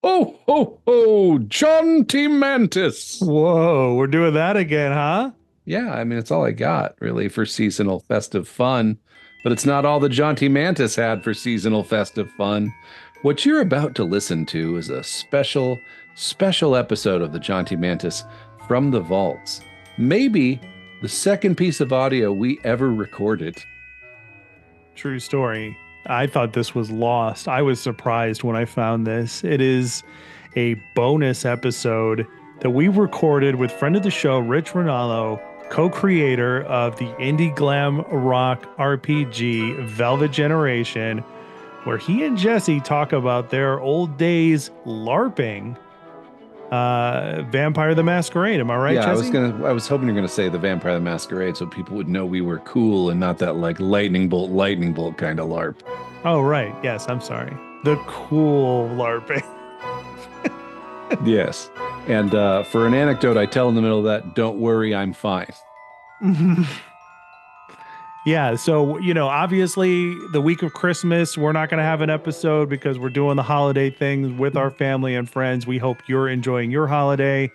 Ho, ho, ho, Jaunty Mantis. Whoa, we're doing that again, huh? Yeah, I mean, it's all I got really for seasonal festive fun, but it's not all the Jaunty Mantis had for seasonal festive fun. What you're about to listen to is a special episode of the Jaunty Mantis from the vaults. Maybe the second piece of audio we ever recorded. True story. I thought this was lost. I was surprised when I found this. It is a bonus episode that we recorded with friend of the show, Rich Ranallo, co-creator of the indie glam rock RPG Velvet Generation, where he and Jesse talk about their old days LARPing Vampire the Masquerade. Am I right, Yeah, Jesse? I was hoping you're gonna say the Vampire the Masquerade so people would know we were cool and not that like lightning bolt kind of LARP. Oh, right. Yes, I'm sorry. The cool LARPing. Yes. And for an anecdote I tell in the middle of that, don't worry, I'm fine. Yeah, so, obviously the week of Christmas, we're not going to have an episode because we're doing the holiday things with our family and friends. We hope you're enjoying your holiday.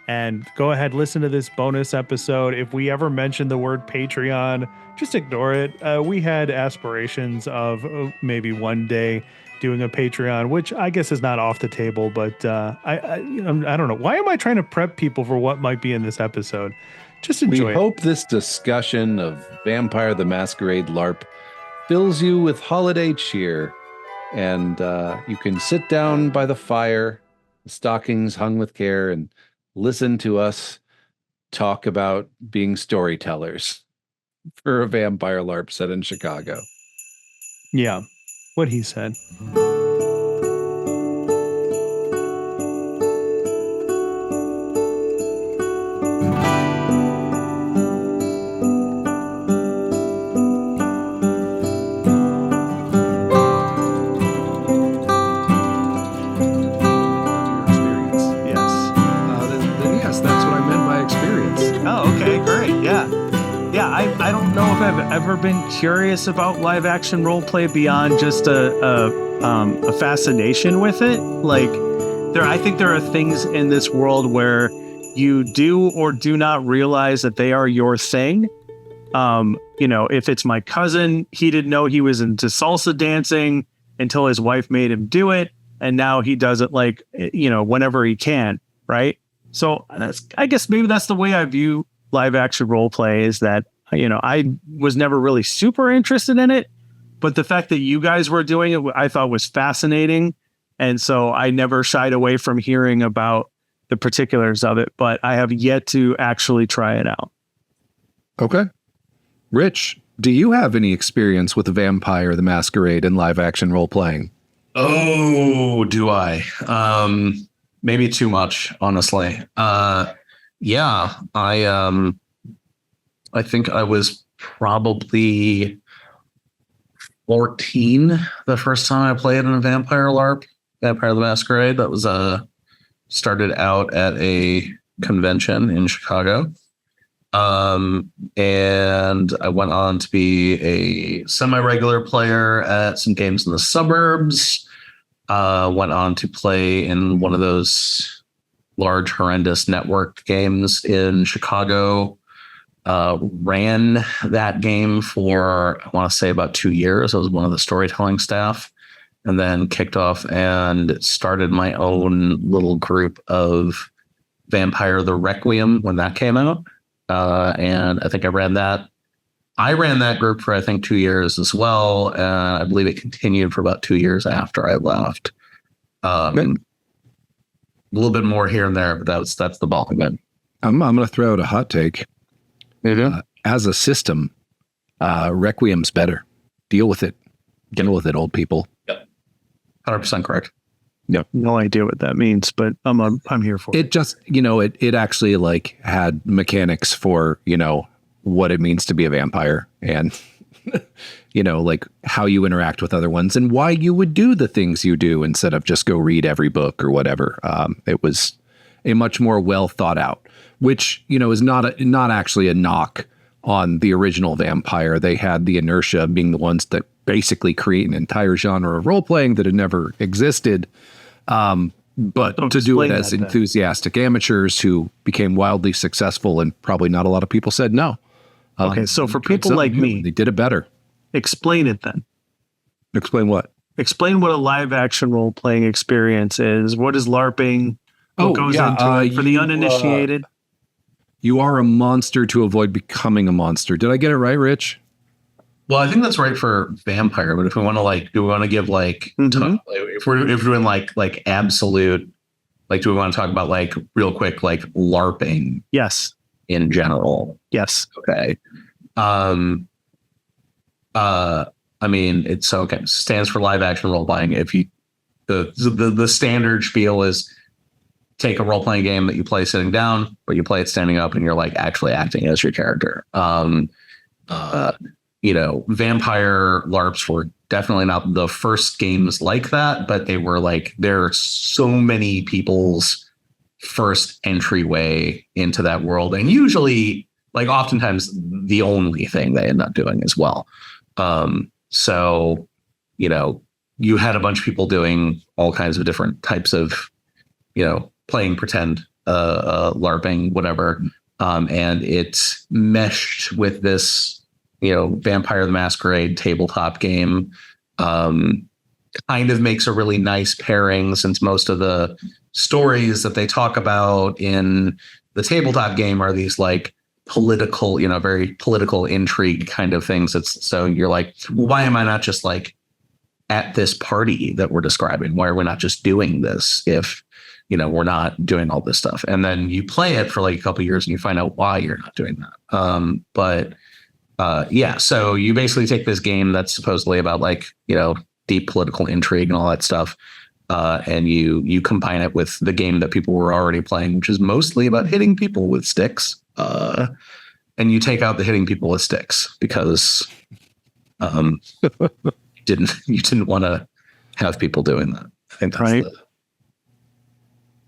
And go ahead, listen to this bonus episode. If we ever mention the word Patreon, just ignore it. We had aspirations of maybe one day doing a Patreon, which I guess is not off the table. But I don't know. Why am I trying to prep people for what might be in this episode? Just enjoy We it. hope this discussion of Vampire the Masquerade LARP fills you with holiday cheer. And you can sit down by the fire, the stockings hung with care, and listen to us talk about being storytellers for a vampire LARP set in Chicago. Yeah, what he said. I don't know if I've ever been curious about live action role play beyond just a fascination with it. Like I think there are things in this world where you do or do not realize that they are your thing. If it's my cousin, he didn't know he was into salsa dancing until his wife made him do it. And now he does it whenever he can. Right. So I guess maybe that's the way I view live action role play, is that I was never really super interested in it, but the fact that you guys were doing it, I thought was fascinating. And so I never shied away from hearing about the particulars of it, but I have yet to actually try it out. Okay. Rich, do you have any experience with Vampire the Masquerade and live action role playing? Oh, do I? Maybe too much, honestly. Yeah, I think I was probably 14 the first time I played in a Vampire LARP, Vampire the Masquerade. That was started out at a convention in Chicago. And I went on to be a semi-regular player at some games in the suburbs. Went on to play in one of those large, horrendous networked games in Chicago. Ran that game for, I want to say, about 2 years. I was one of the storytelling staff, and then kicked off and started my own little group of Vampire the Requiem when that came out. And I think I ran that group for, I think, 2 years as well. And I believe it continued for about 2 years after I left. A little bit more here and there, but that's the bulk of it. I'm going to throw out a hot take. As a system, Requiem's better. Deal with it. Deal with it, old people. Yep. 100% correct. Yep. No idea what that means, but I'm here for it. It just, it actually like had mechanics for, what it means to be a vampire, and, like how you interact with other ones and why you would do the things you do instead of just go read every book or whatever. It was a much more well thought out, which, is not actually a knock on the original Vampire. They had the inertia of being the ones that basically create an entire genre of role playing that had never existed. But So to do it explain as that then. enthusiastic amateurs who became wildly successful, and probably not a lot of people said no. Okay, so for Tried people something like new, me, and they did it better. explain it then. Explain what? Explain what a live action role playing experience is. What is LARPing? What goes into it for the uninitiated? You are a monster to avoid becoming a monster. Did I get it right, Rich? Well, I think that's right for vampire, but if we want to do we want to give Mhm. if we're doing like absolute, like, do we want to talk about like real quick, like LARPing Yes. in general? Yes. Okay. I mean, it's okay. Stands for live action role playing. If you the standard spiel is take a role playing game that you play sitting down, but you play it standing up, and you're like actually acting as your character. Vampire LARPs were definitely not the first games like that, but they were like, there are so many people's first entryway into that world, and usually, like, oftentimes the only thing they end up doing as well. So, you had a bunch of people doing all kinds of different types of, playing pretend, LARPing, whatever. And it's meshed with this, Vampire the Masquerade tabletop game. Kind of makes a really nice pairing, since most of the stories that they talk about in the tabletop game are these like political, very political intrigue kind of things. So you're like, well, why am I not just like at this party that we're describing? Why are we not just doing this if, we're not doing all this stuff? And then you play it for like a couple of years and you find out why you're not doing that. So you basically take this game that's supposedly about like, deep political intrigue and all that stuff. And you combine it with the game that people were already playing, which is mostly about hitting people with sticks. And you take out the hitting people with sticks because you didn't want to have people doing that. I think that's Right.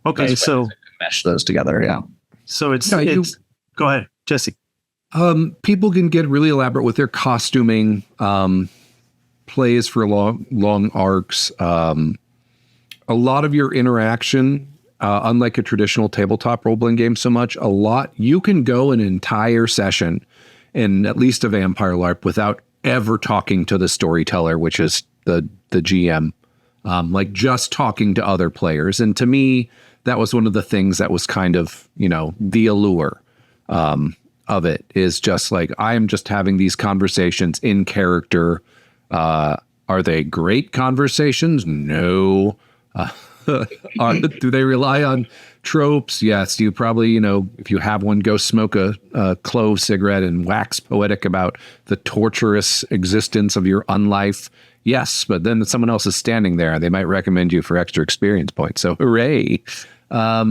Okay, so mesh those together. Yeah. So it's go ahead, Jesse. People can get really elaborate with their costuming, plays for long arcs. A lot of your interaction, unlike a traditional tabletop role-playing game so much, you can go an entire session in at least a vampire LARP without ever talking to the storyteller, which is the GM, like just talking to other players. And to me, that was one of the things that was kind of, the allure of it, is just like, I am just having these conversations in character. Are they great conversations? No. Do they rely on tropes? Yes. You probably, if you have one, go smoke a clove cigarette and wax poetic about the torturous existence of your unlife. Yes, but then someone else is standing there and they might recommend you for extra experience points. So hooray. I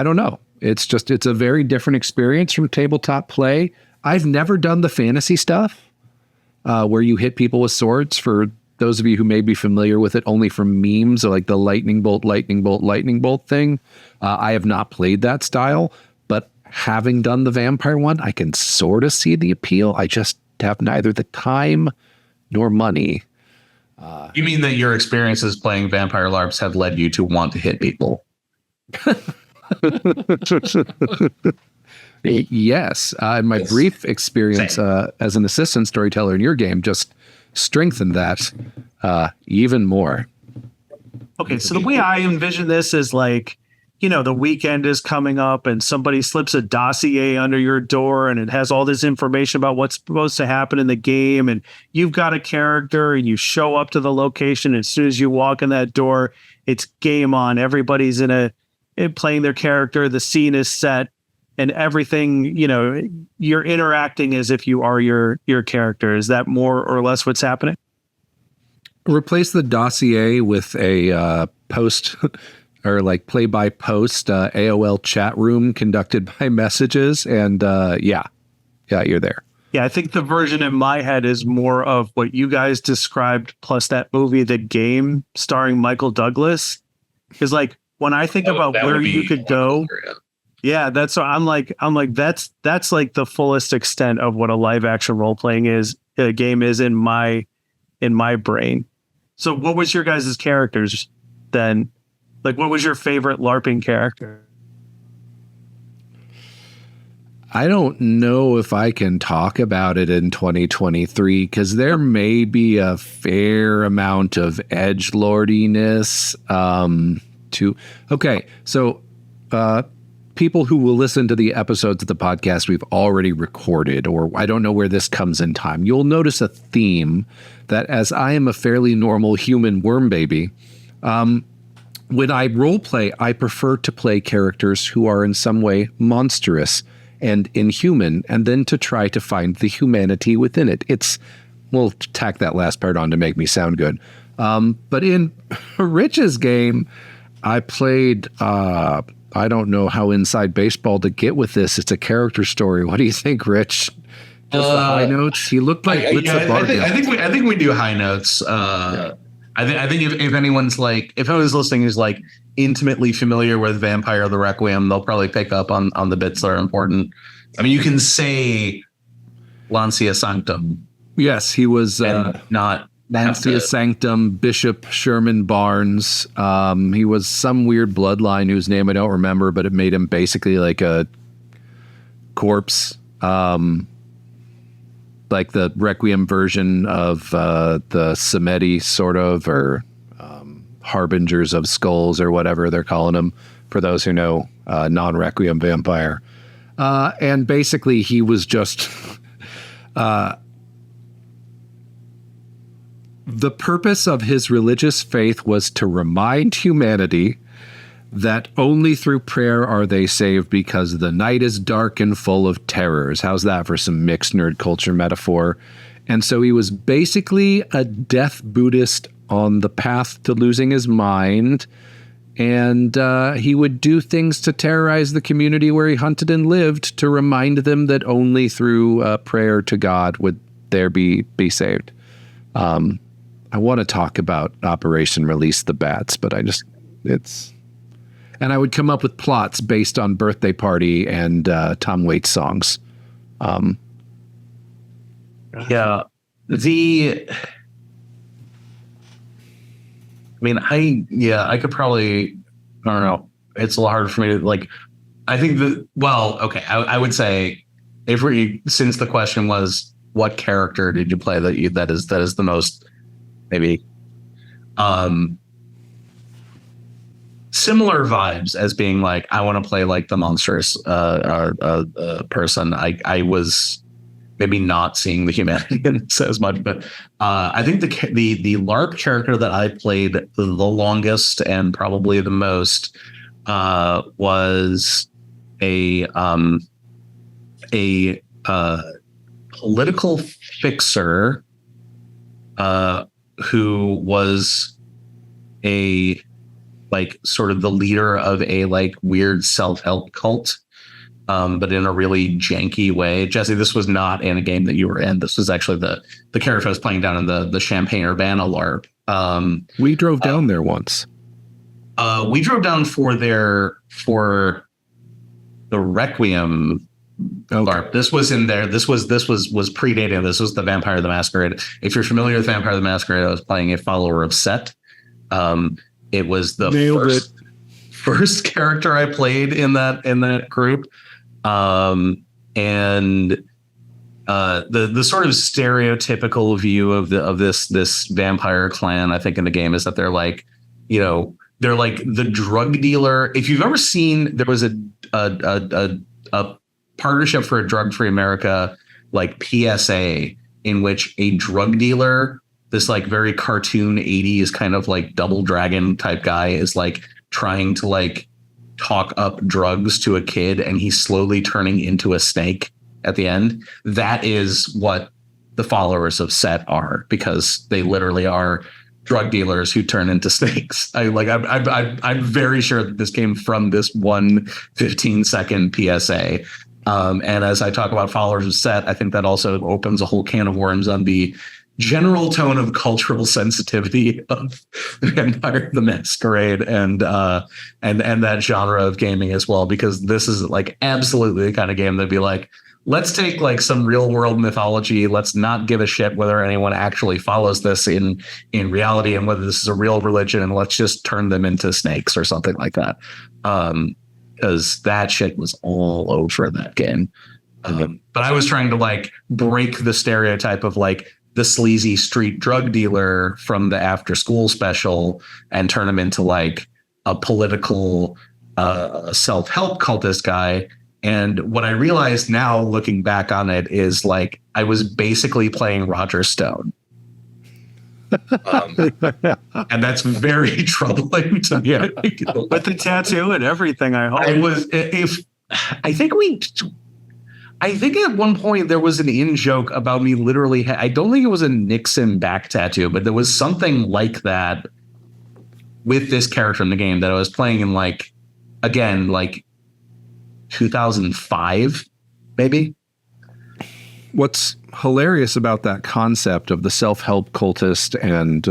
don't know. It's a very different experience from tabletop play. I've never done the fantasy stuff where you hit people with swords. For those of you who may be familiar with it only from memes, like the lightning bolt thing. I have not played that style, but having done the vampire one, I can sort of see the appeal. I just have neither the time nor money. You mean that your experiences playing vampire LARPs have led you to want to hit people? Yes. And my brief experience as an assistant storyteller in your game just strengthened that even more. Okay, so the way I envision this is like, the weekend is coming up and somebody slips a dossier under your door and it has all this information about what's supposed to happen in the game. And you've got a character and you show up to the location. And as soon as you walk in that door, it's game on. Everybody's playing their character. The scene is set and everything, you're interacting as if you are your character. Is that more or less what's happening? Replace the dossier with a post or like play by post AOL chat room conducted by messages. And you're there. Yeah, I think the version in my head is more of what you guys described, plus that movie, The Game, starring Michael Douglas. Because like when I think about where you could go, that's what I'm like that's like the fullest extent of what a live action role playing game is in my brain. So what was your guys' characters? then like what was your favorite LARPing character? I don't know if I can talk about it in 2023 because there may be a fair amount of edgelordiness okay, so people who will listen to the episodes of the podcast we've already recorded, or I don't know where this comes in time, you'll notice a theme that as I am a fairly normal human worm baby, when I role play, I prefer to play characters who are in some way monstrous and inhuman, and then to try to find the humanity within it. We'll tack that last part on to make me sound good. But in Rich's game, I played, I don't know how inside baseball to get with this. It's a character story. What do you think, Rich? Just the high notes? He looked like I think we do high notes. I think if anyone's like, if anyone's listening who's like intimately familiar with Vampire the Requiem, they'll probably pick up on the bits that are important. I mean, you can say Lancia Sanctum. Yes, he was not Lancia Sanctum, Bishop Sherman Barnes. He was some weird bloodline whose name I don't remember, but it made him basically like a corpse. Like the Requiem version of the Samedi, sort of, or Harbingers of Skulls, or whatever they're calling them, for those who know non-Requiem vampire. And basically, he was just... the purpose of his religious faith was to remind humanity that only through prayer are they saved because the night is dark and full of terrors. How's that for some mixed nerd culture metaphor? And so he was basically a death Buddhist on the path to losing his mind. And he would do things to terrorize the community where he hunted and lived to remind them that only through prayer to God would there be saved. I want to talk about Operation Release the Bats, but and I would come up with plots based on Birthday Party and Tom Waits songs. I could probably, I don't know. It's a lot harder for me to like, I think I would say since the question was, what character did you play that is the most maybe, similar vibes as being like, I want to play like the monstrous person. I was maybe not seeing the humanity in it as much, but I think the LARP character that I played the longest and probably the most was a political fixer who was a like sort of the leader of a like weird self-help cult, but in a really janky way. Jesse, this was not in a game that you were in. This was actually the character I was playing down in the Champaign-Urbana LARP. We drove down there once. We drove down for the Requiem LARP. This was in there. This was predating. This was the Vampire the Masquerade. If you're familiar with Vampire the Masquerade, I was playing a follower of Set. It was the first character I played in that group. And the sort of stereotypical view of this vampire clan, I think, in the game is that they're like, they're like the drug dealer. If you've ever seen, there was a Partnership for a Drug-Free America, like PSA, in which a drug dealer, this like very cartoon 80s kind of like Double Dragon type guy, is like trying to like talk up drugs to a kid, and he's slowly turning into a snake at the end. That is what the followers of Set are, because they literally are drug dealers who turn into snakes. I'm very sure that this came from this one 15-second PSA. And as I talk about followers of Set, I think that also opens a whole can of worms on the general tone of cultural sensitivity of Vampire the Masquerade and that genre of gaming as well, because this is like absolutely the kind of game that'd be like, let's take like some real world mythology. Let's not give a shit whether anyone actually follows this in reality and whether this is a real religion, and let's just turn them into snakes or something like that. Because that shit was all over that game. But I was trying to like break the stereotype of like the sleazy street drug dealer from the after school special and turn him into like a political self-help cultist guy. And what I realized now looking back on it is like I was basically playing Roger Stone. And that's very troubling to me. With the tattoo and everything, I hope. I think at one point there was an in-joke about me literally, I don't think it was a Nixon back tattoo, but there was something like that with this character in the game that I was playing in like, again, like 2005, maybe. What's hilarious about that concept of the self-help cultist and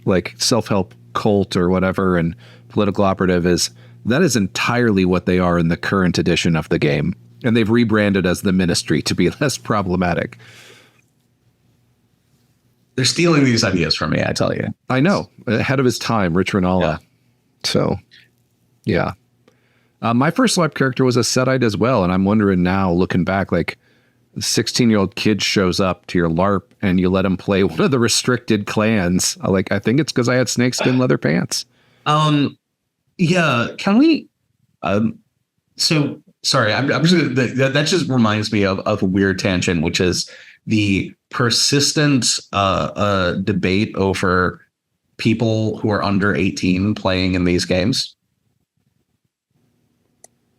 like self-help cult or whatever and political operative is that is entirely what they are in the current edition of the game. And they've rebranded as the Ministry to be less problematic. They're stealing these ideas from me, I tell you. I know. Ahead of his time, Rich Ranallo. Yeah. So, yeah. My first LARP character was a Setite as well. And I'm wondering now, looking back, like, a 16-year-old kid shows up to your LARP and you let him play one of the restricted clans. I think it's because I had snakeskin leather pants. Yeah. Can we... So... Sorry, I'm just that just reminds me of a weird tangent, which is the persistent debate over people who are under 18 playing in these games.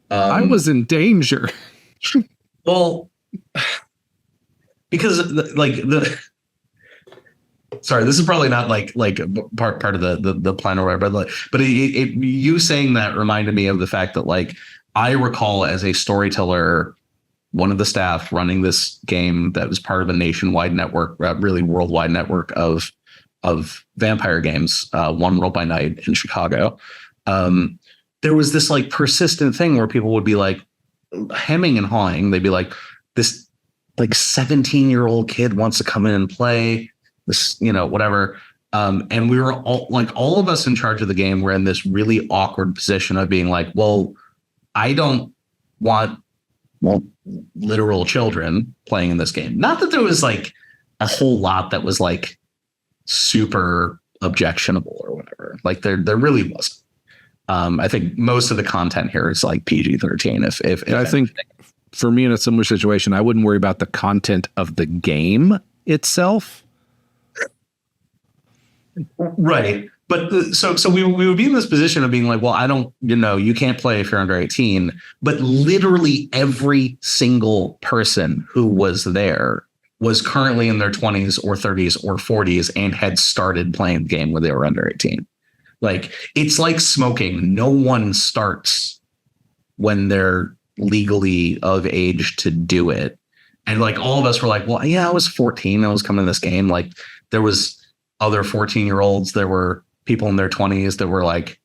I was in danger. Well, because sorry, this is probably not like part of the plan or whatever, but you saying that reminded me of the fact that like. I recall as a storyteller, one of the staff running this game that was part of a nationwide network, really worldwide network of vampire games, One World by Night in Chicago. There was this like persistent thing where people would be like hemming and hawing. They'd be like, this like 17-year-old kid wants to come in and play this, whatever. And we were all of us in charge of the game were in this really awkward position of being like, well, I don't want literal children playing in this game. Not that there was like a whole lot that was like super objectionable or whatever. Like there really wasn't. I think most of the content here is like PG-13. If I think for me in a similar situation, I wouldn't worry about the content of the game itself. Right. But so we would be in this position of being like, well, I don't, you can't play if you're under 18. But literally every single person who was there was currently in their 20s or 30s or 40s and had started playing the game when they were under 18. Like, it's like smoking. No one starts when they're legally of age to do it. And like all of us were like, well, yeah, I was 14. I was coming to this game. Like there was other 14-year-olds. There were people in their 20s that were like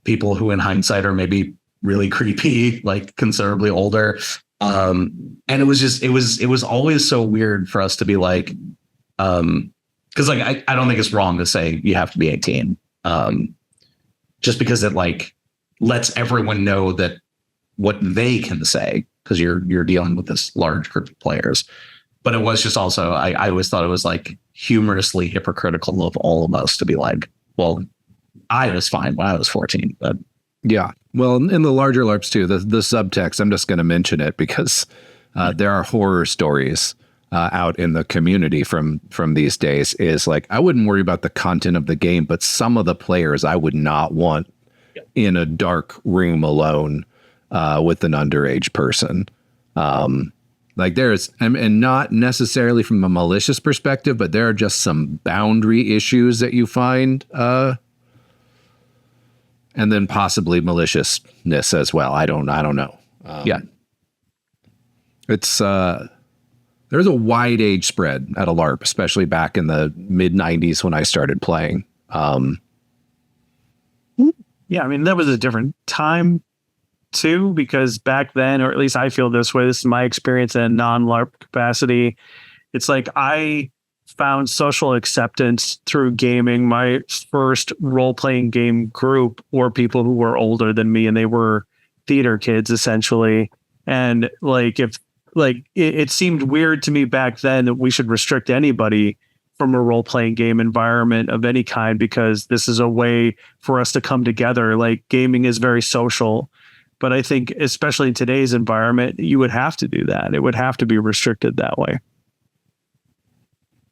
people who in hindsight are maybe really creepy, like considerably older. And it was just, it was always so weird for us to be like, cause like, I don't think it's wrong to say you have to be 18. Just because it like lets everyone know that what they can say, cause you're dealing with this large group of players. But it was just also, I always thought it was like humorously hypocritical of all of us to be like, well, I was fine when I was 14. But yeah, well, in the larger LARPs too, the subtext, I'm just going to mention it because there are horror stories out in the community from these days is like, I wouldn't worry about the content of the game, but some of the players I would not want in a dark room alone with an underage person. Like there's, and not necessarily from a malicious perspective, but there are just some boundary issues that you find, and then possibly maliciousness as well. I don't know. Yeah. It's, there's a wide age spread at a LARP, especially back in the mid 90s when I started playing. Yeah. I mean, that was a different time too, because back then, or at least I feel this way, this is my experience in a non-LARP capacity. It's like I found social acceptance through gaming. My first role-playing game group were people who were older than me, and they were theater kids essentially. And like, if like it seemed weird to me back then that we should restrict anybody from a role-playing game environment of any kind, because this is a way for us to come together. Like, gaming is very social, but I think especially in today's environment, you would have to do that. It would have to be restricted that way.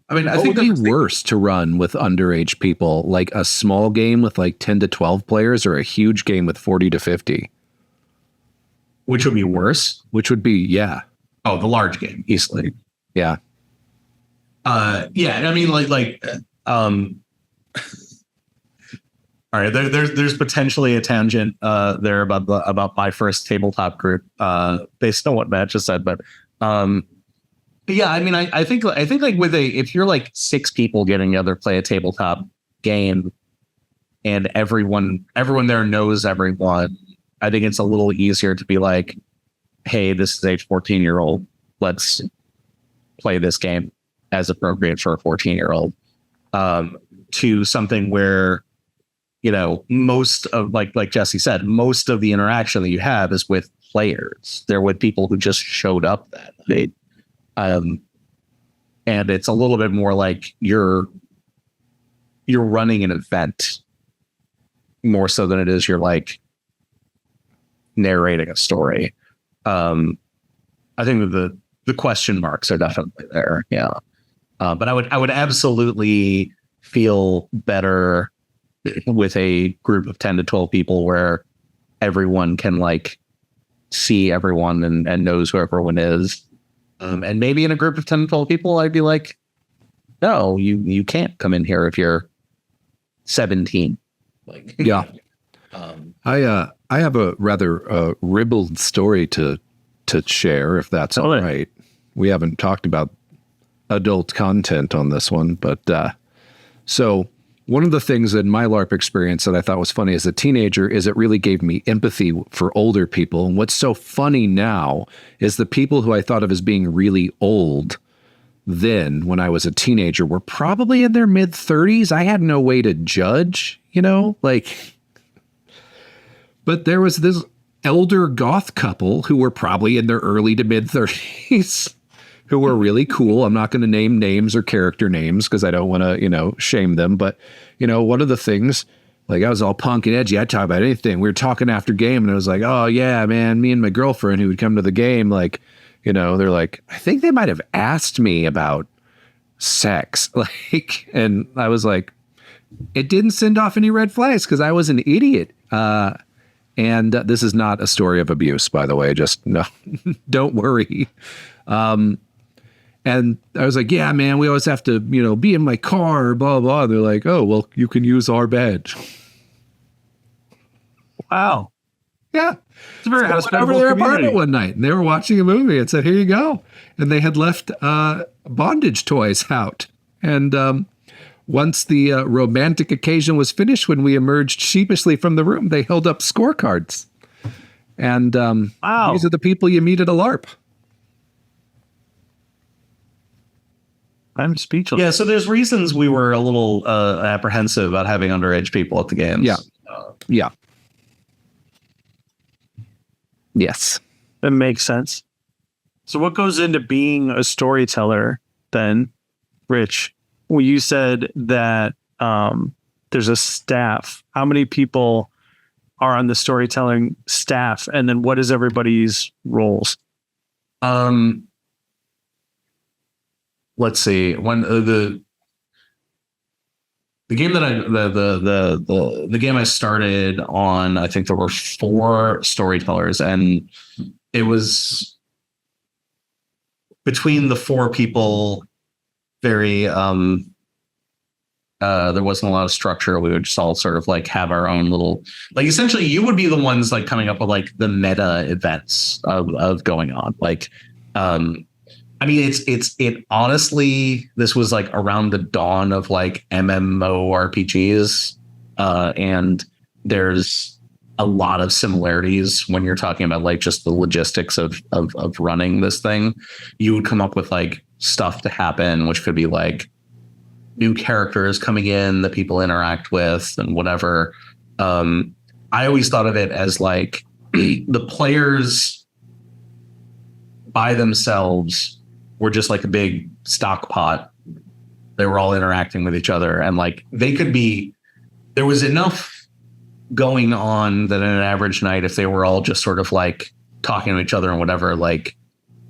I mean, I What think would be worse to run with underage people, like a small game with like 10 to 12 players or a huge game with 40 to 50? which would be worse. Which would be, yeah. Oh, the large game, easily. Yeah. Yeah. I mean, all right, there's potentially a tangent there about my first tabletop group based on what Matt just said, but yeah, I mean, I think like if you're like 6 people getting together play a tabletop game and everyone there knows everyone, I think it's a little easier to be like, hey, this is a 14-year-old, let's play this game as appropriate for a 14-year-old, to something where, you know, most of, like Jesse said, most of the interaction that you have is with players. They're with people who just showed up that night. And it's a little bit more like you're running an event more so than it is you're like narrating a story. I think that the question marks are definitely there. Yeah. But I would absolutely feel better with a group of 10 to 12 people where everyone can like see everyone and knows who everyone is. And maybe in a group of 10 to 12 people, I'd be like, no, you can't come in here if you're 17. Like, yeah. I have a rather ribald story to share, if that's all right. We haven't talked about adult content on this one, but so one of the things in my LARP experience that I thought was funny as a teenager is it really gave me empathy for older people. And what's so funny now is the people who I thought of as being really old then when I was a teenager were probably in their mid 30s. I had no way to judge, you know, like, but there was this elder goth couple who were probably in their early to mid 30s who were really cool. I'm not going to name names or character names because I don't want to, you know, shame them. But, you know, one of the things, like, I was all punk and edgy. I'd talk about anything. We were talking after game and I was like, oh, yeah, man, me and my girlfriend who would come to the game, like, you know, they're like, I think they might have asked me about sex. Like, and I was like, it didn't send off any red flags because I was an idiot. And this is not a story of abuse, by the way. Just no, don't worry. And I was like, yeah, man, we always have to, you know, be in my car, blah, blah. They're like, oh, well, you can use our bed. Wow. Yeah. It's a very so I went over to their apartment one night and they were watching a movie and said, here you go. And they had left bondage toys out. And once the romantic occasion was finished, when we emerged sheepishly from the room, they held up scorecards. And wow. These are the people you meet at a LARP. I'm speechless. Yeah, so there's reasons we were a little apprehensive about having underage people at the games. Yeah. Yeah. Yes. That makes sense. So what goes into being a storyteller then, Rich? Well, you said that there's a staff. How many people are on the storytelling staff? And then what is everybody's roles? Let's see. When the game that the game I started on, I think there were 4 storytellers, and it was between the 4 people. Very there wasn't a lot of structure. We would just all sort of like have our own little, like, essentially you would be the ones like coming up with like the meta events of going on. Like, I mean, it honestly, this was like around the dawn of like MMORPGs, and there's a lot of similarities when you're talking about like just the logistics of running this thing. You would come up with like stuff to happen, which could be like new characters coming in that people interact with and whatever. I always thought of it as like the players by themselves were just like a big stock pot. They were all interacting with each other, and like there was enough going on that in an average night, if they were all just sort of like talking to each other and whatever, like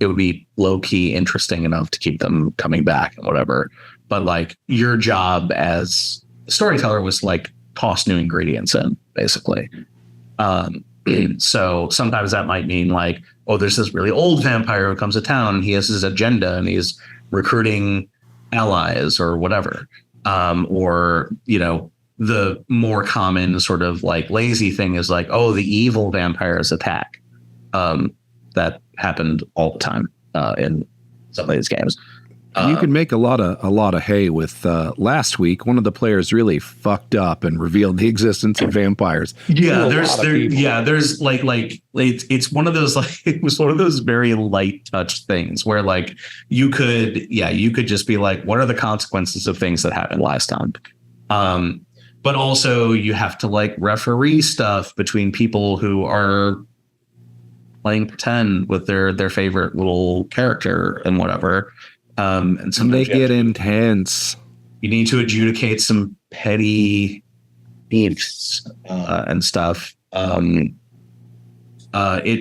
it would be low key interesting enough to keep them coming back and whatever. But like your job as a storyteller was like toss new ingredients in, basically. So sometimes that might mean like, oh, there's this really old vampire who comes to town and he has his agenda and he's recruiting allies or whatever. Or, you know, the more common sort of like lazy thing is like, oh, the evil vampires attack. That happened all the time in some of these games. You can make a lot of hay with last week. One of the players really fucked up and revealed the existence of vampires. Yeah, there's like it's one of those like it was one of those very light touch things where like you could just be like, what are the consequences of things that happened last time? But also you have to like referee stuff between people who are playing pretend with their favorite little character and whatever. And they get intense. You need to adjudicate some petty beefs and stuff. It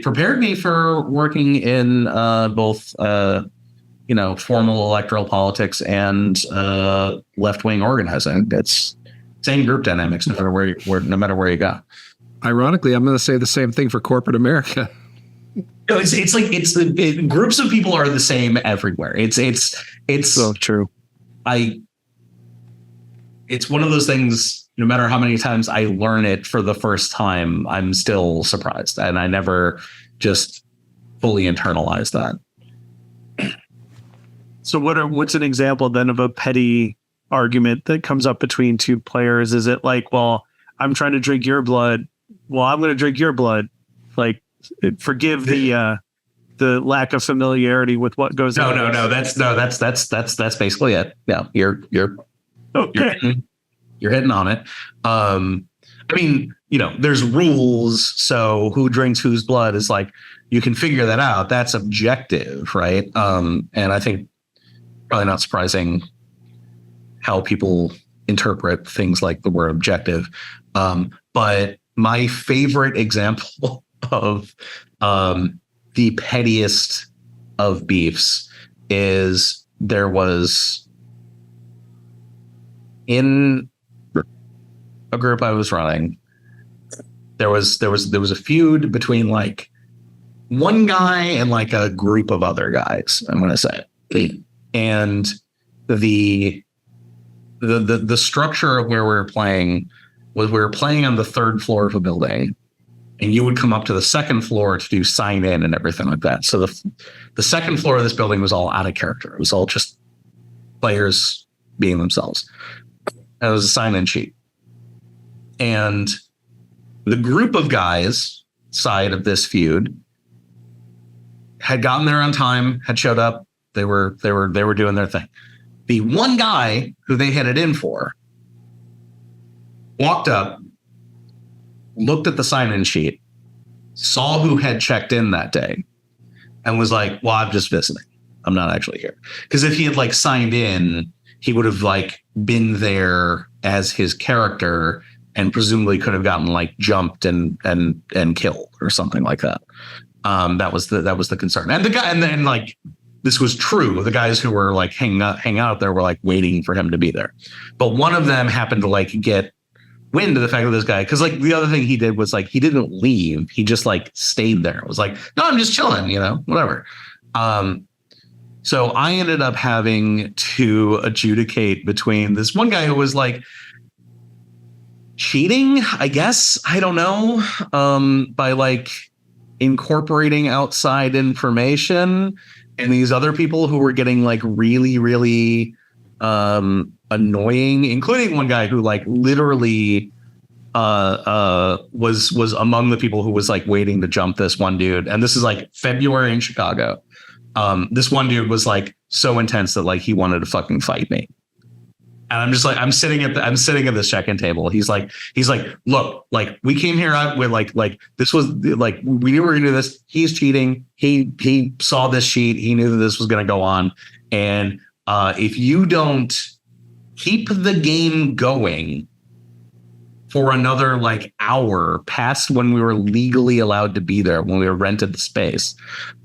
prepared me for working in both, formal electoral politics and left-wing organizing. It's same group dynamics, no matter where you go. Ironically, I'm going to say the same thing for corporate America. It's groups of people are the same everywhere. It's so true. It's one of those things, no matter how many times I learn it for the first time, I'm still surprised. And I never just fully internalize that. So what's an example then of a petty argument that comes up between two players? Is it like, well, I'm trying to drink your blood. Well, I'm going to drink your blood. Like, forgive the lack of familiarity with what goes on. No. That's basically it. Yeah, you're okay. You're hitting on it. I mean, there's rules. So who drinks whose blood is like, you can figure that out. That's objective, right? And I think probably not surprising how people interpret things like the word objective. But my favorite example of the pettiest of beefs is there was in a group I was running, there was a feud between like one guy and like a group of other guys, I'm going to say. And the structure of where we were playing was we were playing on the third floor of a building, and you would come up to the second floor to do sign in and everything like that. So the second floor of this building was all out of character. It was all just players being themselves. It was a sign in sheet. And the group of guys side of this feud had gotten there on time, had showed up. They were doing their thing. The one guy who they had it in for walked up, looked at the sign-in sheet, saw who had checked in that day, and was like, well, I'm just visiting. I'm not actually here. Because if he had like signed in, he would have like been there as his character and presumably could have gotten like jumped and killed or something like that. That was the concern. And the guy, and then like this was true. The guys who were like hang out there were like waiting for him to be there. But one of them happened to like get wind of the fact that this guy, because like the other thing he did was like he didn't leave. He just like stayed there. It was like, no, I'm just chilling, whatever. So I ended up having to adjudicate between this one guy who was like cheating, I guess, I don't know, by like incorporating outside information, and these other people who were getting like really, really annoying, including one guy who like literally was among the people who was like waiting to jump this one dude. And this is like February in Chicago. This one dude was like so intense that like he wanted to fucking fight me. And I'm just like, I'm sitting at this check-in table. He's like, look, like we came here out with like this was like we were into this. He's cheating. He saw this sheet. He knew that this was going to go on. And if you don't keep the game going for another like hour past when we were legally allowed to be there, when we were rented the space,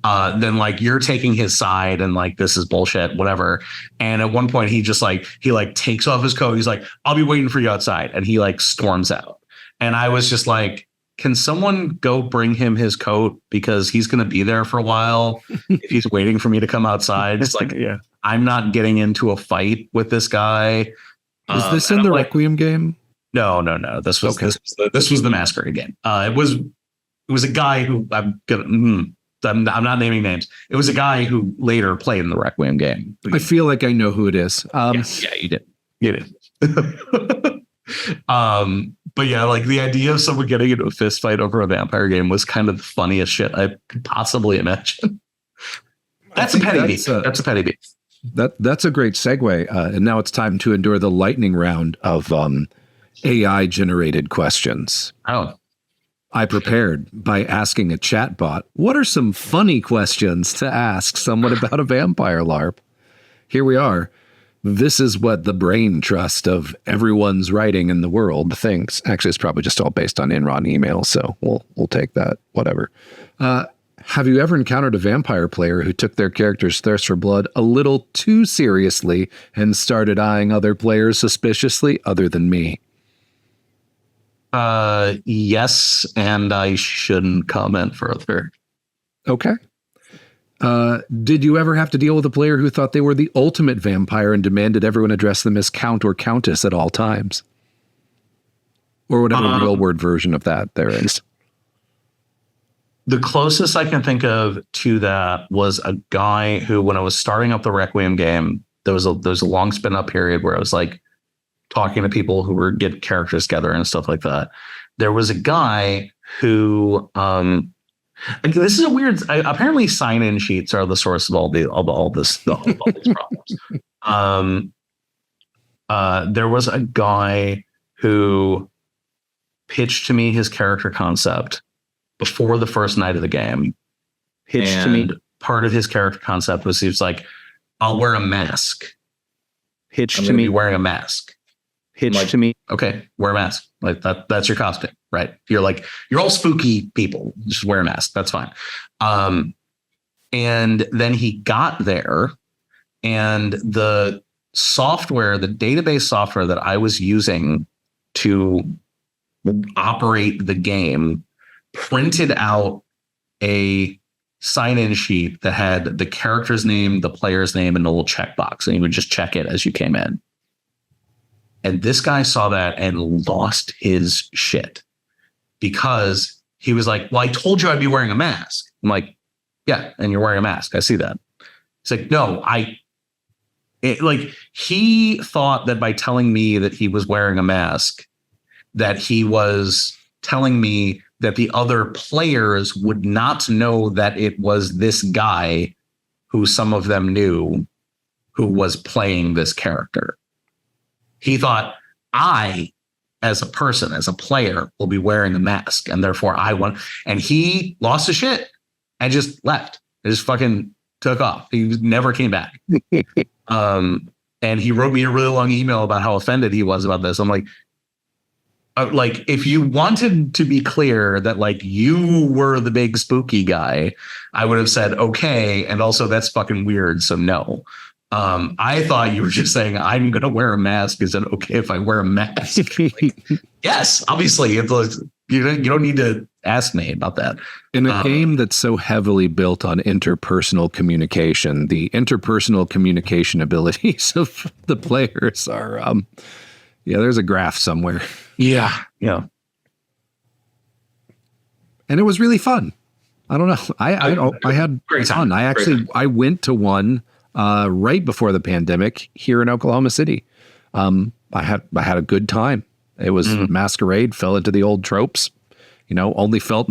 then like you're taking his side and like this is bullshit, whatever. And at one point he takes off his coat. He's like, I'll be waiting for you outside. And he like storms out. And I was just like, can someone go bring him his coat, because he's going to be there for a while if he's waiting for me to come outside. It's like, Yeah. I'm not getting into a fight with this guy. Was this in the Requiem game? No. This was the Masquerade game. It was a guy who I'm not naming names. It was a guy who later played in the Requiem game. I feel like I know who it is. Yeah, you did. You did. But yeah, like the idea of someone getting into a fist fight over a vampire game was kind of the funniest shit I could possibly imagine. That's a petty beef. That's a petty beef. That's a great segue. And now it's time to endure the lightning round of AI generated questions. Oh, I prepared by asking a chat bot, what are some funny questions to ask someone about a vampire LARP? Here we are. This is what the brain trust of everyone's writing in the world thinks. Actually, it's probably just all based on Enron email, so we'll take that, whatever. Have you ever encountered a vampire player who took their character's thirst for blood a little too seriously and started eyeing other players suspiciously, other than me? Yes, and I shouldn't comment further. Okay. Did you ever have to deal with a player who thought they were the ultimate vampire and demanded everyone address them as Count or Countess at all times? Or whatever real word version of that there is. The closest I can think of to that was a guy who, when I was starting up the Requiem game, there was a long spin up period where I was like talking to people who were getting characters together and stuff like that. There was a guy who, this is a weird. Apparently, sign-in sheets are the source of all these problems. There was a guy who pitched to me his character concept before the first night of the game. Pitched to me. Part of his character concept was he was like, "I'll wear a mask." Pitched to me wearing a mask. Pitched to me. Okay, wear a mask. Like that's your costume, right? You're all spooky people. Just wear a mask. That's fine. And then he got there, and the software, the database software that I was using to operate the game, printed out a sign-in sheet that had the character's name, the player's name, and a little checkbox, and you would just check it as you came in. And this guy saw that and lost his shit, because he was like, well, I told you I'd be wearing a mask. I'm like, yeah, and you're wearing a mask. I see that. It's like, no, he thought that by telling me that he was wearing a mask, that he was telling me that the other players would not know that it was this guy who some of them knew who was playing this character. He thought I, as a person, as a player, will be wearing a mask, and therefore I want. And he lost his shit and just left. He just fucking took off. He never came back. And he wrote me a really long email about how offended he was about this. I'm like, if you wanted to be clear that like you were the big spooky guy, I would have said okay, and also that's fucking weird, so no. I thought you were just saying I'm going to wear a mask. Is it okay if I wear a mask? Yes, obviously. You don't need to ask me about that. In a game that's so heavily built on interpersonal communication, the interpersonal communication abilities of the players are, there's a graph somewhere. Yeah. And it was really fun. I don't know. I had great fun. time. I went to one right before the pandemic here in Oklahoma City. I had a good time. It was Masquerade, fell into the old tropes, only felt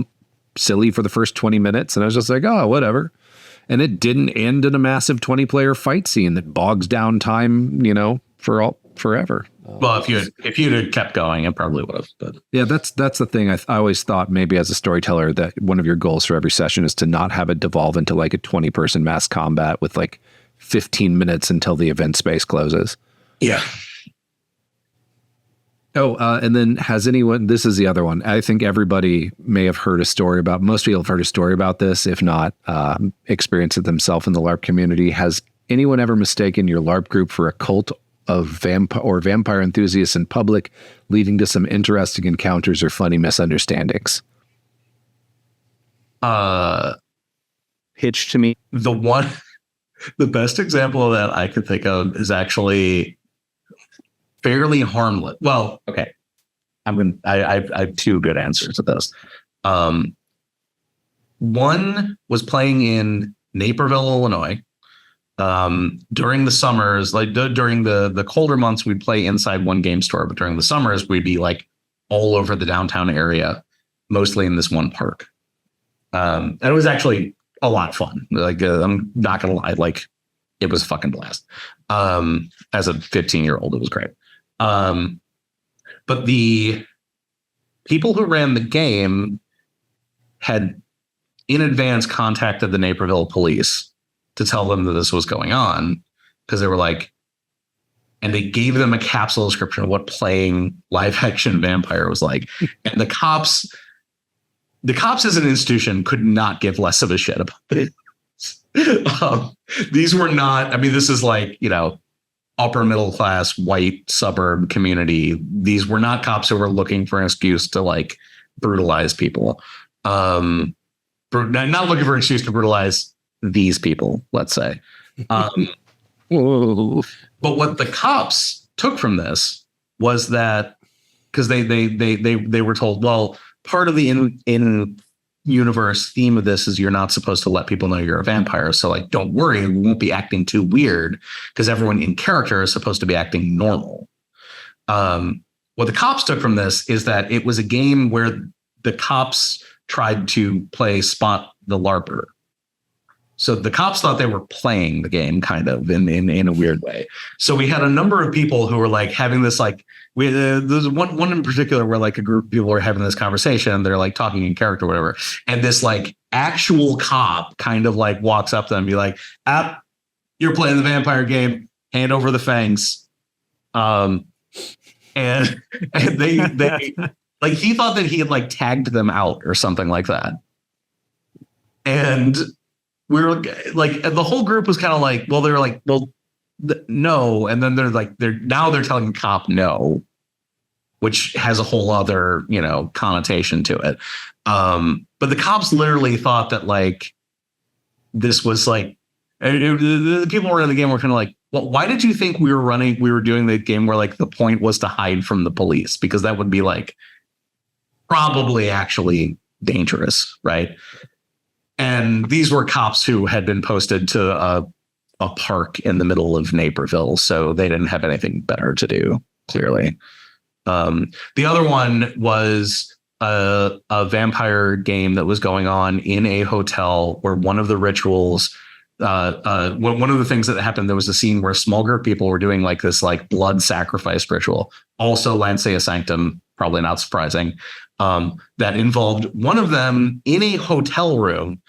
silly for the first 20 minutes. And I was just like, oh, whatever. And it didn't end in a massive 20-player fight scene that bogs down time, forever. Well, if you'd have kept going, it probably would have. But yeah, that's the thing. I always thought maybe as a storyteller that one of your goals for every session is to not have it devolve into like a 20-person mass combat with like 15 minutes until the event space closes. Yeah. Oh, and then this is the other one. I think everybody may have heard a story about, most people have heard a story about this, if not experienced it themselves in the LARP community. Has anyone ever mistaken your LARP group for a cult of vampire enthusiasts in public, leading to some interesting encounters or funny misunderstandings? Pitch to me. The best example of that I could think of is actually fairly harmless. Well, okay. I have two good answers to this. One was playing in Naperville, Illinois. During the summers, like during the colder months, we'd play inside one game store, but during the summers, we'd be like all over the downtown area, mostly in this one park. And it was actually a lot of fun. Like, I'm not gonna lie, like it was a fucking blast. As a 15-year-old, it was great. But the people who ran the game had in advance contacted the Naperville police to tell them that this was going on, because they were like, and they gave them a capsule description of what playing live action vampire was like. And the cops as an institution could not give less of a shit about it. These were not, I mean, this is like, upper middle class white suburb community. These were not cops who were looking for an excuse to like brutalize people. Not looking for an excuse to brutalize these people, let's say. But what the cops took from this was that, because they were told, well, part of the in universe theme of this is you're not supposed to let people know you're a vampire. So like, don't worry, we won't be acting too weird, because everyone in character is supposed to be acting normal. What the cops took from this is that it was a game where the cops tried to play Spot the LARPer. So the cops thought they were playing the game kind of in a weird way. So we had a number of people who were like having this, like, there's one in particular where like a group of people were having this conversation. They're like talking in character or whatever. And this like actual cop kind of like walks up to them and be like, you're playing the vampire game, hand over the fangs. And they like, he thought that he had like tagged them out or something like that. And we were like, the whole group was kind of like, well, they're like, well, no. And then they're telling the cop no, which has a whole other, connotation to it. But the cops literally thought that like, this was like, the people who were in the game were kind of like, well, why did you think we were doing the game where like the point was to hide from the police? Because that would be like probably actually dangerous. Right. And these were cops who had been posted to a park in the middle of Naperville, so they didn't have anything better to do, clearly. The other one was a vampire game that was going on in a hotel where one of the rituals, one of the things that happened, there was a scene where a small group of people were doing like this like blood sacrifice ritual, also Lancea Sanctum, probably not surprising, that involved one of them in a hotel room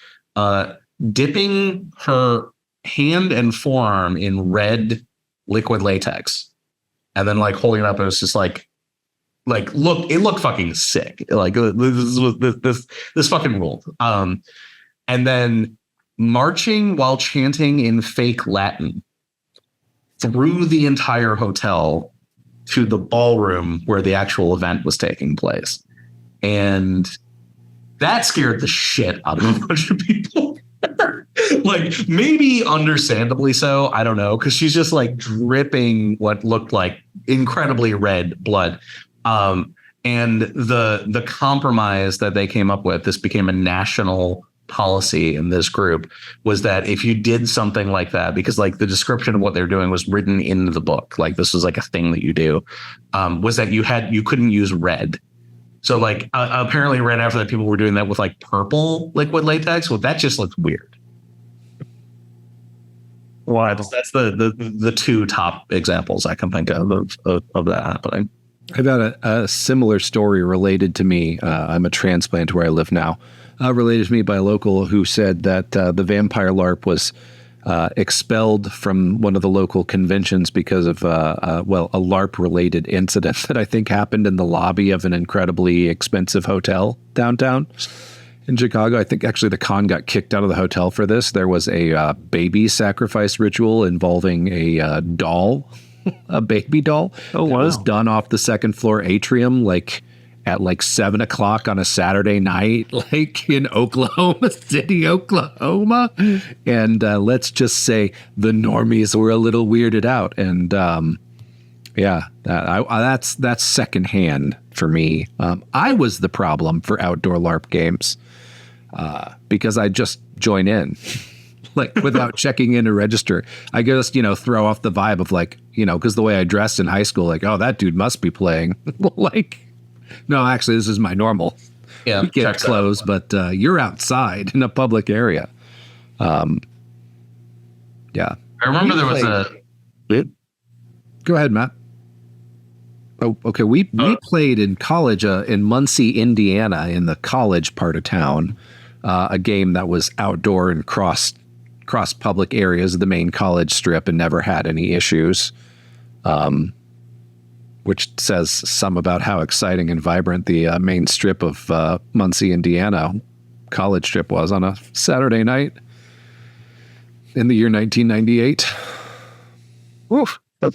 dipping her hand and forearm in red liquid latex and then like holding it up, and it's just like look, it looked fucking sick. Like this fucking ruled. And then marching while chanting in fake Latin through the entire hotel to the ballroom where the actual event was taking place. And that scared the shit out of a bunch of people. Like, maybe understandably so, I don't know, because she's just like dripping what looked like incredibly red blood. And the compromise that they came up with, this became a national policy in this group was that if you did something like that, because like the description of what they're doing was written into the book, like this was like a thing that you do, was that you couldn't use red. So like apparently right after that, people were doing that with like purple liquid latex. Well, that just looks weird. Wow. That's the two top examples I can think of that happening. I've got a similar story related to me. I'm a transplant where I live now. Related to me by a local who said that the vampire LARP was expelled from one of the local conventions because of, a LARP-related incident that I think happened in the lobby of an incredibly expensive hotel downtown in Chicago. I think actually the con got kicked out of the hotel for this. There was a baby sacrifice ritual involving a doll, a baby doll. Oh, wow. That was done off the second floor atrium, like at like 7 o'clock on a Saturday night, like in Oklahoma City, Oklahoma. And let's just say the normies were a little weirded out. And that's secondhand for me. I was the problem for outdoor LARP games because I just join in. Like without checking in to register. I just, throw off the vibe of like, because the way I dressed in high school, like, oh, that dude must be playing. Like, no, actually, this is my normal. Yeah, we get clothes, but you're outside in a public area. Yeah. I remember there was Go ahead, Matt. Oh, okay. We played in college in Muncie, Indiana, in the college part of town, a game that was outdoor and cross public areas of the main college strip and never had any issues, which says some about how exciting and vibrant the main strip of Muncie, Indiana college strip was on a Saturday night in the year 1998. Woof. There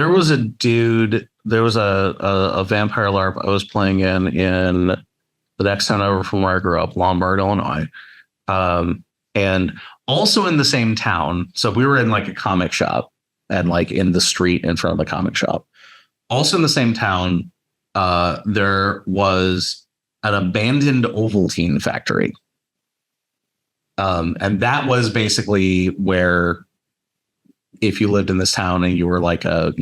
was a dude, there was a vampire LARP I was playing in the next town over from where I grew up, Lombard, Illinois. And also in the same town. So we were in like a comic shop and like in the street in front of the comic shop. Also in the same town, there was an abandoned Ovaltine factory. And that was basically where, if you lived in this town and you were like a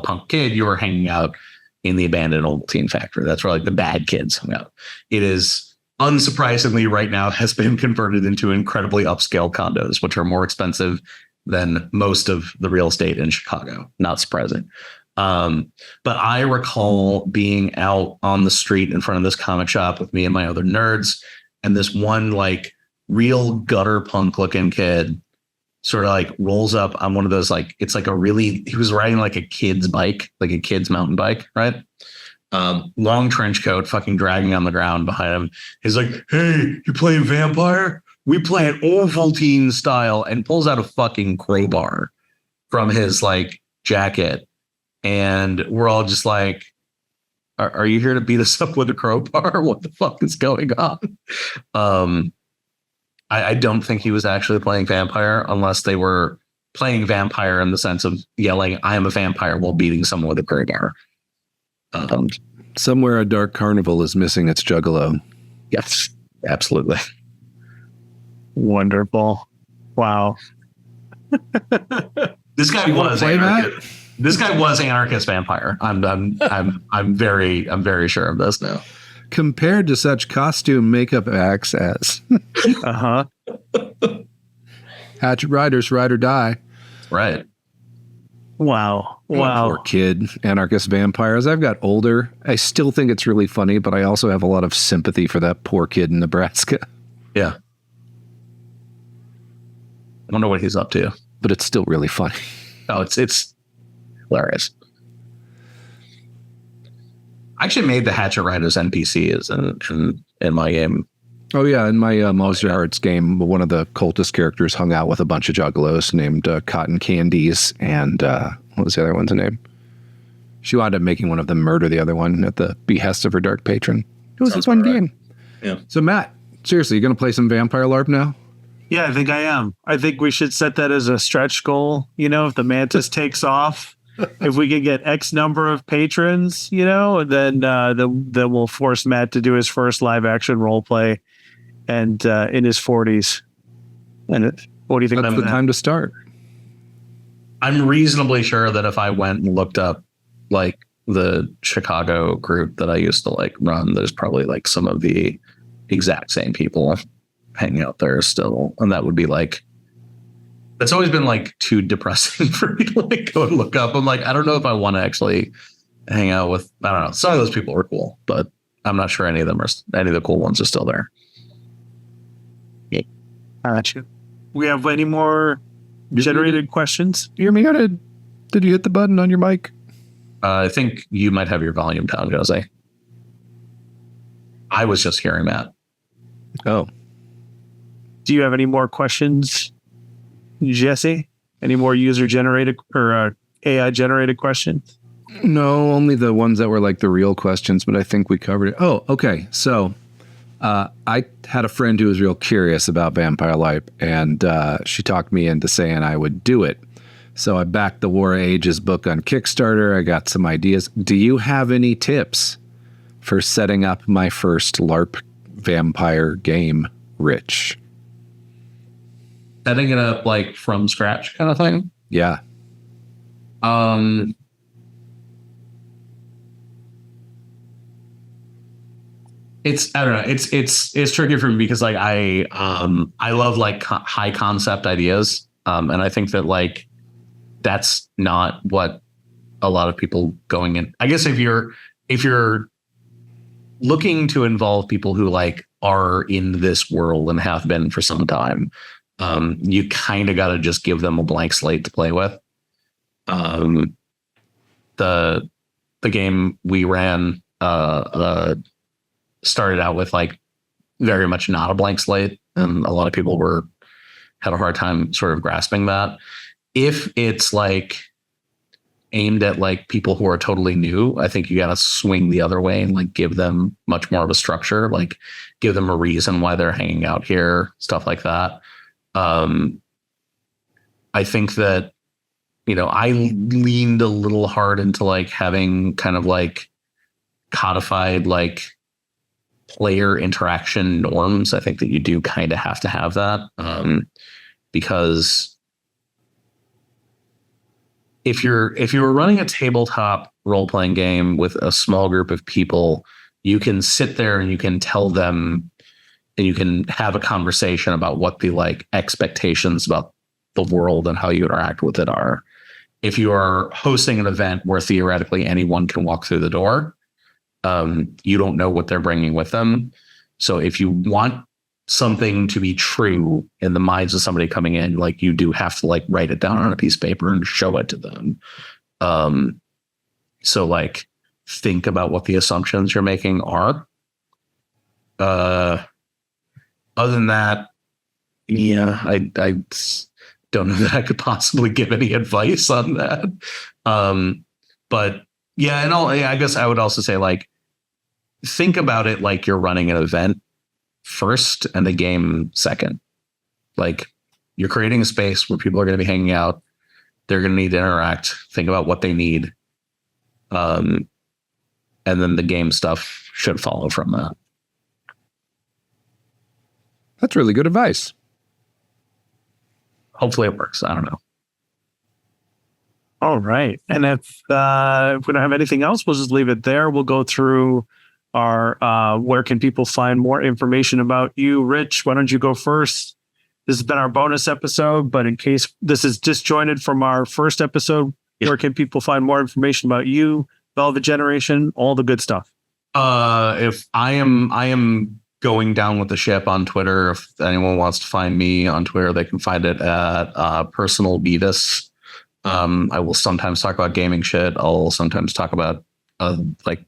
punk kid, you were hanging out in the abandoned Ovaltine factory. That's where like the bad kids hung out. It is unsurprisingly right now has been converted into incredibly upscale condos, which are more expensive than most of the real estate in Chicago. Not surprising. But I recall being out on the street in front of this comic shop with me and my other nerds, and this one like real gutter punk looking kid sort of like rolls up on one of those, like, it's like he was riding like a kid's bike, like a kid's mountain bike, right? Long trench coat, fucking dragging on the ground behind him. He's like, hey, you playing vampire? We play it Ovaltine style, and pulls out a fucking crowbar from his like jacket. And we're all just like, are you here to beat us up with a crowbar? What the fuck is going on? I don't think he was actually playing vampire, unless they were playing vampire in the sense of yelling, I am a vampire, while beating someone with a crowbar. Somewhere a dark carnival is missing its juggalo. Yes, absolutely. Wonderful. Wow. This guy was anarchist. This guy was anarchist vampire. I'm very sure of this now. Compared to such costume makeup acts as Hatchet Riders, Ride or Die. Right. Wow. Poor kid, anarchist vampires. I've got older. I still think it's really funny, but I also have a lot of sympathy for that poor kid in Nebraska. Yeah. I don't know what he's up to, but it's still really funny. Oh, it's hilarious. I actually made the Hatchet Riders NPCs in my game. Oh, yeah. In my Monster Hearts game, one of the cultist characters hung out with a bunch of juggalos named Cotton Candies. And what was the other one's name? She wound up making one of them murder the other one at the behest of her dark patron. It was a fun game. Yeah. So, Matt, seriously, you going to play some Vampire LARP now? Yeah, I think I am. I think we should set that as a stretch goal. You know, if the Mantis takes off, if we can get X number of patrons, then we'll force Matt to do his first live action role play, and in his 40s. And what do you think? That's the time to start. I'm reasonably sure that if I went and looked up like the Chicago group that I used to like run, there's probably like some of the exact same people hanging out there still. And that would be like, that's always been like too depressing for me to like go and look up. I'm like, I don't know if I want to actually hang out with, I don't know. Some of those people are cool, but I'm not sure any of the cool ones are still there. Yeah. Gotcha. We have any more generated questions? Did you hit the button on your mic? I think you might have your volume down, Jose. I was just hearing that. Oh. Do you have any more questions, Jesse? Any more user-generated or AI-generated questions? No, only the ones that were like the real questions, but I think we covered it. Oh, okay. So I had a friend who was real curious about Vampire Life, and she talked me into saying I would do it. So I backed the War of Ages book on Kickstarter. I got some ideas. Do you have any tips for setting up my first LARP vampire game, Rich? Setting it up like from scratch kind of thing? Yeah. It's, I don't know. It's tricky for me because like I love like high concept ideas. And I think that like that's not what a lot of people going in. I guess if you're looking to involve people who like are in this world and have been for some time, you kind of got to just give them a blank slate to play with. The game we ran started out with like very much not a blank slate, and a lot of people had a hard time sort of grasping that. If it's like aimed at like people who are totally new, I think you got to swing the other way and like give them much more of a structure, like give them a reason why they're hanging out here, stuff like that. I think that, I leaned a little hard into like having kind of like codified like player interaction norms. I think that you do kind of have to have that, because if you're running a tabletop role-playing game with a small group of people, you can sit there and you can tell them and you can have a conversation about what the like expectations about the world and how you interact with it are. If you are hosting an event where theoretically anyone can walk through the door, you don't know what they're bringing with them. So if you want something to be true in the minds of somebody coming in, like you do have to like write it down on a piece of paper and show it to them. So like think about what the assumptions you're making are. Other than that, yeah, I don't know that I could possibly give any advice on that. But yeah, and I guess I would also say like, think about it like you're running an event first and the game second. Like you're creating a space where people are going to be hanging out. They're going to need to interact. Think about what they need. And then the game stuff should follow from that. That's really good advice. Hopefully it works. I don't know. All right. And if we don't have anything else, we'll just leave it there. We'll go through our where can people find more information about you. Rich, why don't you go first? This has been our bonus episode, but in case this is disjointed from our first episode, where can people find more information about you, Velvet Generation, all the good stuff? If I am going down with the ship on Twitter. If anyone wants to find me on Twitter, they can find it at Personal Beavis. I will sometimes talk about gaming shit. I'll sometimes talk about like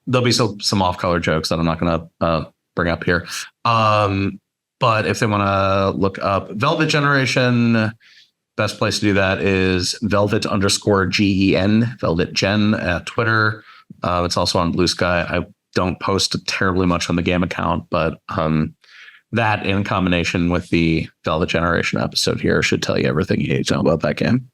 there'll be some off-color jokes that I'm not going to bring up here. But if they want to look up Velvet Generation, best place to do that is Velvet_GEN, Velvet Gen at Twitter. It's also on Blue Sky. I don't post terribly much on the game account, but that in combination with the Velvet Generation episode here should tell you everything you need to know about that game.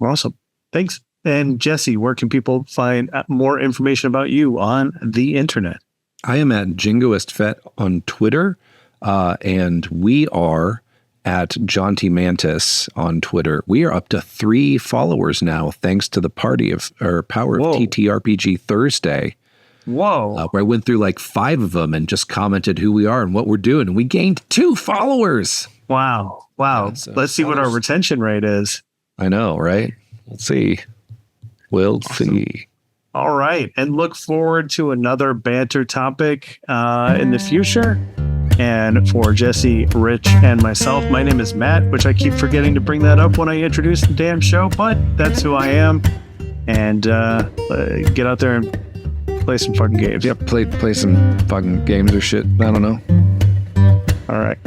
Awesome. Thanks. And Jesse, where can people find more information about you on the internet? I am at JingoistFet on Twitter, and we are at Jaunty Mantis on Twitter. We are up to 3 followers now, thanks to the power of TTRPG Thursday. Whoa. Where I went through like 5 of them and just commented who we are and what we're doing. And we gained 2 followers. Wow. Yeah, Let's see what our retention rate is. I know, right? Let's see. We'll see. All right. And look forward to another banter topic in the future. And for Jesse, Rich, and myself, my name is Matt, which I keep forgetting to bring that up when I introduce the damn show, but that's who I am. And get out there and play some fucking games. Yep, play some fucking games or shit. I don't know. All right.